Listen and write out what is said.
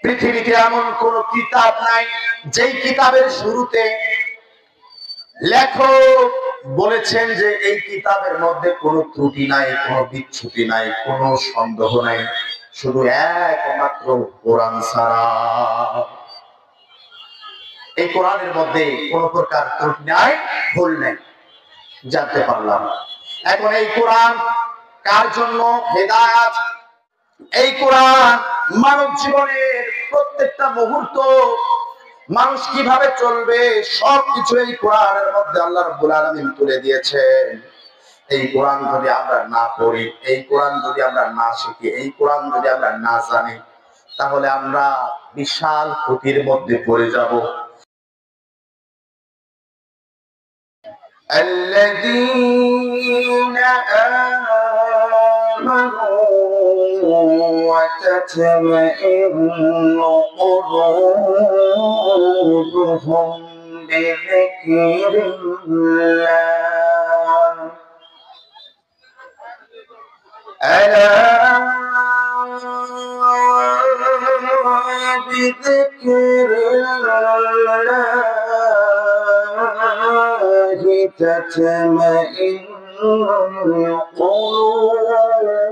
পৃথিবীতে এমন কোন কিতাব নাই যেই কিতাবের শুরুতে লেখক বলেছেন যে এই কিতাবের মধ্যে কোনো ত্রুটি নাই, কোনো বিচ্যুতি নাই, কোনো সন্দেহ নাই, শুধু একমাত্র কোরআন ছাড়া। এই কোরআনের মধ্যে কোন প্রকার ত্রুটি নাই, ভুল নাই, জানতে পারলাম। এখন এই কোরআন কার জন্য হেদায়েত? এই কোরআন মানব জীবনের প্রত্যেকটা মুহূর্ত, মানুষ কিভাবে চলবে সবকিছু এই কোরআনের মধ্যে আল্লাহ রাব্বুল আলামিন তুলে দিয়েছেন। এই কোরআন যদি আমরা না পড়ি, এই কোরআন যদি আমরা না শিখি, এই কোরআন যদি আমরা না জানি, তাহলে আমরা বিশাল ক্ষতির মধ্যে পড়ে যাব। الذين آمنوا وتطمئن قلوبهم بذكر الله ألا بذكر الله تطمئن القلوب